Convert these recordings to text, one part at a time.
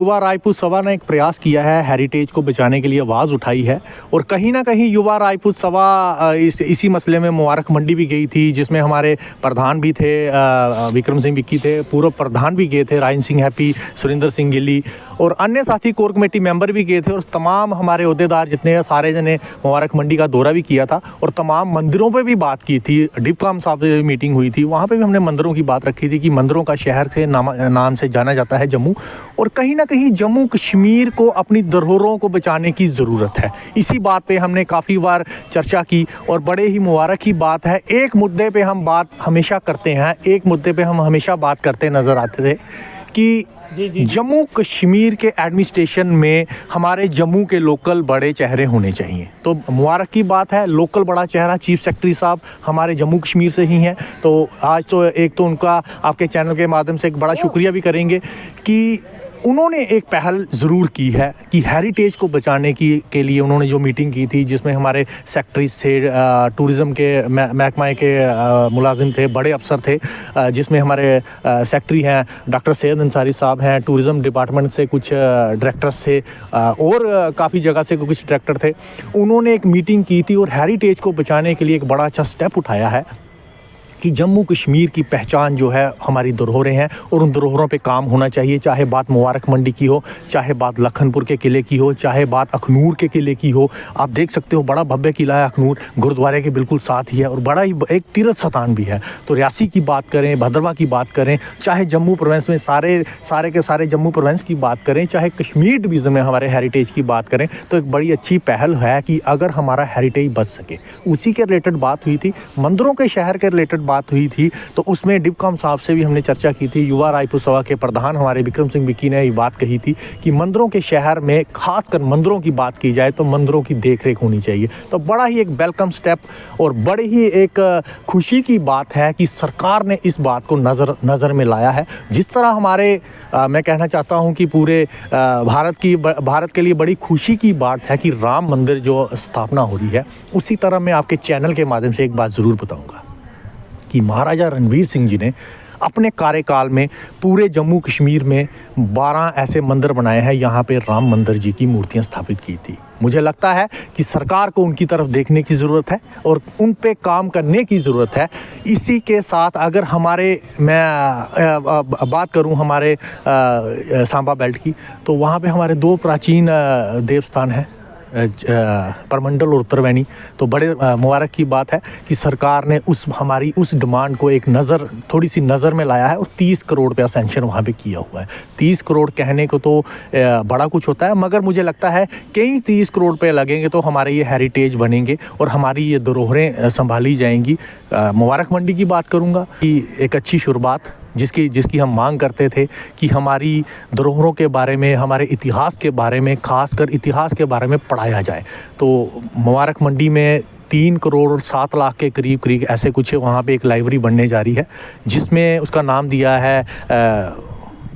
युवा राजपूत सभा ने एक प्रयास किया है, हेरिटेज को बचाने के लिए आवाज़ उठाई है और कहीं ना कहीं युवा राजपूत सभा इसी मसले में मुबारक मंडी भी गई थी, जिसमें हमारे प्रधान भी थे, विक्रम सिंह विक्की थे, पूर्व प्रधान भी गए थे, रायन सिंह हैप्पी, सुरेंद्र सिंह गिल्ली और अन्य साथी कोर कमेटी मेंबर भी गए थे और तमाम हमारे अहदेदार जितने सारे जने मुबारक मंडी का दौरा भी किया था और तमाम मंदिरों पर भी बात की थी। डिपकाम साहब से मीटिंग हुई थी, वहाँ पर भी हमने मंदिरों की बात रखी थी कि मंदिरों का शहर से नाम से जाना जाता है जम्मू, और कहीं ना कहीं जम्मू कश्मीर को अपनी धरोहरों को बचाने की ज़रूरत है। इसी बात पे हमने काफ़ी बार चर्चा की और बड़े ही मुबारक की बात है, एक मुद्दे पे हम बात हमेशा करते हैं, एक मुद्दे पे हम हमेशा बात करते नज़र आते थे कि जम्मू कश्मीर के एडमिनिस्ट्रेशन में हमारे जम्मू के लोकल बड़े चेहरे होने चाहिए। तो मुबारक की बात है, लोकल बड़ा चेहरा चीफ सेक्रेटरी साहब हमारे जम्मू कश्मीर से ही हैं। तो आज तो एक तो उनका आपके चैनल के माध्यम से एक बड़ा शुक्रिया भी करेंगे कि उन्होंने एक पहल ज़रूर की है कि हेरिटेज को बचाने के लिए उन्होंने जो मीटिंग की थी, जिसमें हमारे सेक्रेटरीज थे, टूरिज़म के महकमा के मुलाजिम थे, बड़े अफसर थे, जिसमें हमारे सेक्रेटरी हैं डॉक्टर सैयद अंसारी साहब हैं, टूरिज़म डिपार्टमेंट से कुछ डायरेक्टर्स थे और काफ़ी जगह से कुछ डायरेक्टर थे। उन्होंने एक मीटिंग की थी और हेरिटेज को बचाने के लिए एक बड़ा अच्छा स्टेप उठाया है कि जम्मू कश्मीर की पहचान जो है हमारी धरोहरें हैं और उन धरोहरों पे काम होना चाहिए, चाहे बात मुबारक मंडी की हो, चाहे बात लखनपुर के किले की हो, चाहे बात अखनूर के किले की हो। आप देख सकते हो बड़ा भव्य किला है अखनूर, गुरुद्वारे के बिल्कुल साथ ही है और बड़ा ही एक तीर्थ स्थान भी है। तो रियासी की बात करें, भद्रवाह की बात करें, चाहे जम्मू प्रोविंस में सारे के सारे जम्मू प्रोविंस की बात करें, चाहे कश्मीर डिवीज़न में हमारे हेरिटेज की बात करें, तो एक बड़ी अच्छी पहल है कि अगर हमारा हेरिटेज बच सके। उसी के रिलेटेड बात हुई थी, मंदिरों के शहर के रिलेटेड बात हुई थी, तो उसमें डिपकाम साहब से भी हमने चर्चा की थी। युवा राजपूत सभा के प्रधान हमारे विक्रम सिंह विक्की ने ये बात कही थी कि मंदिरों के शहर में खासकर मंदिरों की बात की जाए तो मंदिरों की देखरेख होनी चाहिए। तो बड़ा ही एक वेलकम स्टेप और बड़ी ही एक खुशी की बात है कि सरकार ने इस बात को नज़र में लाया है। जिस तरह हमारे मैं कहना चाहता हूँ कि पूरे भारत के लिए बड़ी खुशी की बात है कि राम मंदिर जो स्थापना हो रही है, उसी तरह मैं आपके चैनल के माध्यम से एक बात ज़रूर बताऊँगा कि महाराजा रणवीर सिंह जी ने अपने कार्यकाल में पूरे जम्मू कश्मीर में 12 ऐसे मंदिर बनाए हैं, यहाँ पे राम मंदिर जी की मूर्तियाँ स्थापित की थी। मुझे लगता है कि सरकार को उनकी तरफ देखने की ज़रूरत है और उन पे काम करने की ज़रूरत है। इसी के साथ अगर मैं बात करूं हमारे सांबा बेल्ट की, तो वहाँ पे हमारे 2 प्राचीन देवस्थान हैं, परमंडल और उत्तरवैनी। तो बड़े मुबारक की बात है कि सरकार ने हमारी उस डिमांड को एक थोड़ी सी नज़र में लाया है और 30 करोड़ रुपया सेंक्शन वहाँ पे किया हुआ है। 30 करोड़ कहने को तो बड़ा कुछ होता है, मगर मुझे लगता है कई 30 करोड़ रुपये लगेंगे तो हमारे ये हेरिटेज बनेंगे और हमारी ये धरोहरें संभाली जाएंगी। मुबारक मंडी की बात करूँगा कि एक अच्छी शुरुआत जिसकी हम मांग करते थे कि हमारी धरोहरों के बारे में, हमारे इतिहास के बारे में, खासकर इतिहास के बारे में पढ़ाया जाए। तो मुबारक मंडी में 3 करोड़ और 7 लाख के करीब ऐसे कुछ वहाँ पे एक लाइब्रेरी बनने जा रही है, जिसमें उसका नाम दिया है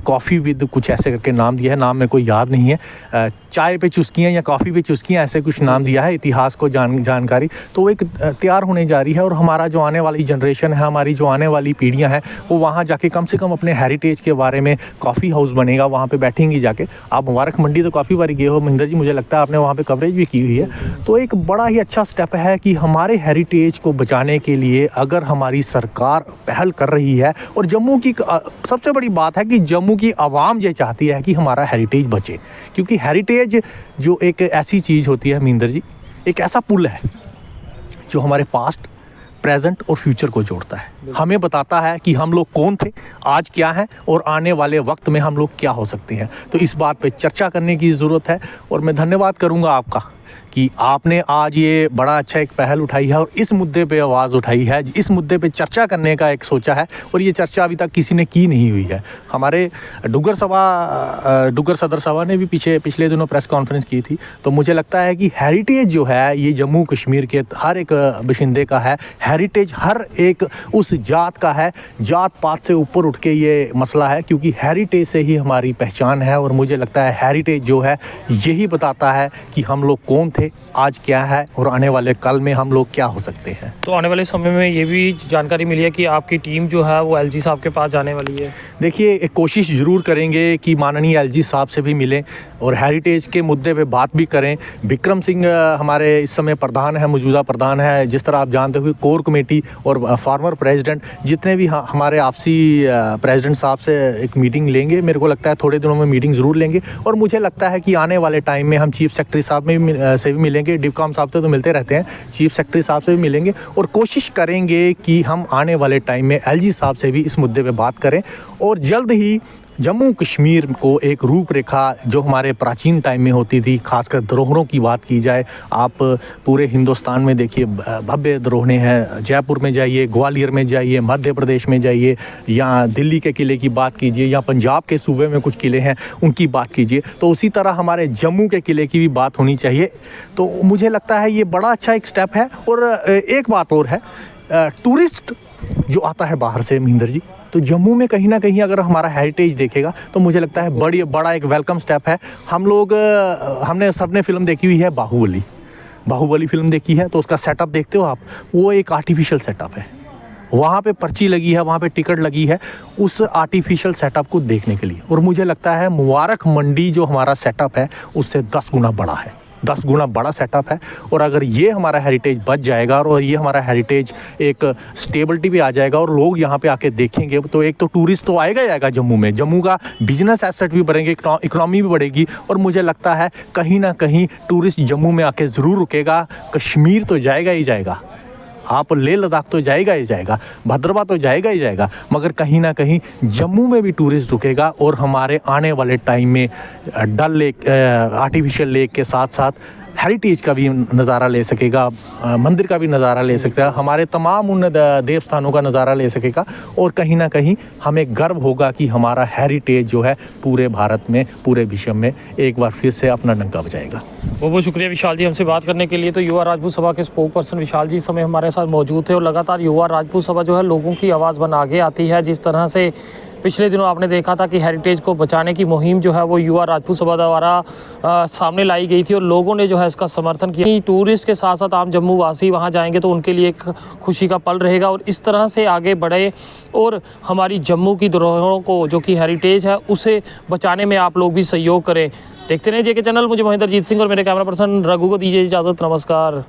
कॉफ़ी विद कुछ ऐसे करके नाम दिया है, नाम मेरे को याद नहीं है, चाय पे चुस्कियाँ या कॉफ़ी पे चुस्कियाँ ऐसे कुछ नाम दिया है, इतिहास को जानकारी। तो एक तैयार होने जा रही है और हमारा जो आने वाली जनरेशन है, हमारी जो आने वाली पीढ़ियाँ हैं, वो वहाँ जाके कम से कम अपने हेरिटेज के बारे में, कॉफ़ी हाउस बनेगा, वहाँ पे बैठेंगी जाके। आप मुबारक मंडी तो काफ़ी बार गए हो महेंद्र जी, मुझे लगता है आपने वहाँ पर कवरेज भी की हुई है। तो एक बड़ा ही अच्छा स्टेप है कि हमारे हेरिटेज को बचाने के लिए अगर हमारी सरकार पहल कर रही है, और जम्मू की सबसे बड़ी बात है कि जम्मू की आवाम ये चाहती है कि हमारा हेरिटेज बचे, क्योंकि हेरिटेज जो एक ऐसी चीज़ होती है महेंद्र जी, एक ऐसा पुल है जो हमारे पास्ट, प्रेजेंट और फ्यूचर को जोड़ता है। हमें बताता है कि हम लोग कौन थे, आज क्या हैं और आने वाले वक्त में हम लोग क्या हो सकते हैं। तो इस बात पे चर्चा करने की ज़रूरत है और मैं धन्यवाद करूंगा आपका कि आपने आज ये बड़ा अच्छा एक पहल उठाई है और इस मुद्दे पे आवाज़ उठाई है, इस मुद्दे पे चर्चा करने का एक सोचा है, और ये चर्चा अभी तक किसी ने की नहीं हुई है। हमारे डुग्गर सदर सभा ने भी पिछले दिनों प्रेस कॉन्फ्रेंस की थी। तो मुझे लगता है कि हेरिटेज जो है ये जम्मू कश्मीर के हर एक बशिंदे का है, हेरिटेज हर एक उस जात का है, जात पात से ऊपर उठ के ये मसला है, क्योंकि हेरिटेज से ही हमारी पहचान है। और मुझे लगता है हेरिटेज जो है यही बताता है कि हम लोग कौन थे, थे, आज क्या है और आने वाले कल में हम लोग क्या हो सकते हैं। तो आने वाले समय में ये भी जानकारी मिली है कि आपकी टीम जो है वो एलजी साहब के पास जाने वाली है। देखिए, एक कोशिश ज़रूर करेंगे कि माननीय एलजी साहब से भी मिलें और हेरिटेज के मुद्दे पे बात भी करें। विक्रम सिंह हमारे इस समय प्रधान है, मौजूदा प्रधान है। जिस तरह आप जानते हो कोर कमेटी और फॉर्मर प्रेसिडेंट जितने भी हमारे आपसी प्रेसिडेंट साहब से एक मीटिंग लेंगे, मेरे को लगता है थोड़े दिनों में मीटिंग ज़रूर लेंगे। और मुझे लगता है कि आने वाले टाइम में हम चीफ सेक्रेटरी साहब से भी मिलेंगे। डिवकॉम साहब से तो मिलते रहते हैं, चीफ सेक्रेटरी साहब से भी मिलेंगे और कोशिश करेंगे कि हम आने वाले टाइम में एलजी साहब से भी इस मुद्दे पे बात करें और जल्द ही जम्मू कश्मीर को एक रूपरेखा जो हमारे प्राचीन टाइम में होती थी, खासकर धरोहरों की बात की जाए, आप पूरे हिंदुस्तान में देखिए भव्य धरोहरें हैं। जयपुर में जाइए, ग्वालियर में जाइए, मध्य प्रदेश में जाइए, या दिल्ली के किले की बात कीजिए, या पंजाब के सूबे में कुछ किले हैं उनकी बात कीजिए, तो उसी तरह हमारे जम्मू के किले की भी बात होनी चाहिए। तो मुझे लगता है ये बड़ा अच्छा एक स्टेप है। और एक बात और है, टूरिस्ट जो आता है बाहर से महेंद्र जी, तो जम्मू में कहीं ना कहीं अगर हमारा हेरिटेज देखेगा तो मुझे लगता है बड़ा एक वेलकम स्टेप है। हमने सबने फिल्म देखी हुई है बाहुबली फिल्म देखी है, तो उसका सेटअप देखते हो आप, वो एक आर्टिफिशियल सेटअप है। वहाँ पे पर्ची लगी है, वहाँ पे टिकट लगी है उस आर्टिफिशियल सेटअप को देखने के लिए। और मुझे लगता है मुबारक मंडी जो हमारा सेटअप है उससे 10 गुना बड़ा है, 10 गुना बड़ा सेटअप है। और अगर ये हमारा हेरिटेज बच जाएगा और ये हमारा हेरिटेज एक स्टेबिलिटी पे आ जाएगा और लोग यहाँ पे आके देखेंगे, तो एक तो टूरिस्ट तो आएगा ही आएगा जम्मू में, जम्मू का बिजनेस एसेट भी बढ़ेंगे, इकोनॉमी भी बढ़ेगी। और मुझे लगता है कहीं ना कहीं टूरिस्ट जम्मू में आके ज़रूर रुकेगा। कश्मीर तो जाएगा ही जाएगा, आप लेह लद्दाख तो जाएगा ही जाएगा, भद्रवा तो जाएगा ही जाएगा, मगर कहीं ना कहीं जम्मू में भी टूरिस्ट रुकेगा। और हमारे आने वाले टाइम में डल लेक, आर्टिफिशियल लेक के साथ साथ हेरिटेज का भी नज़ारा ले सकेगा, मंदिर का भी नज़ारा ले सकता है, हमारे तमाम उन देव स्थानों का नज़ारा ले सकेगा। और कहीं ना कहीं हमें गर्व होगा कि हमारा हेरिटेज जो है पूरे भारत में, पूरे विश्व में एक बार फिर से अपना डंका बजाएगा। बहुत बहुत शुक्रिया विशाल जी हमसे बात करने के लिए। तो युवा राजपूत सभा के स्पोक पर्सन विशाल जी इस समय हमारे साथ मौजूद थे। और लगातार युवा राजपूत सभा जो है लोगों की आवाज़ बन आगे आती है। जिस तरह से पिछले दिनों आपने देखा था कि हेरिटेज को बचाने की मुहिम जो है वो युवा राजपूत सभा द्वारा सामने लाई गई थी और लोगों ने जो है इसका समर्थन किया। टूरिस्ट के साथ साथ आम जम्मू वासी वहाँ जाएंगे तो उनके लिए एक खुशी का पल रहेगा। और इस तरह से आगे बढ़े और हमारी जम्मू की धरोहरों को जो कि हेरिटेज है उसे बचाने में आप लोग भी सहयोग करें। देखते रहिए जेके चैनल। मुझे महेंद्रजीत सिंह और मेरे कैमरा पर्सन रघु को दीजिए इजाज़त। नमस्कार।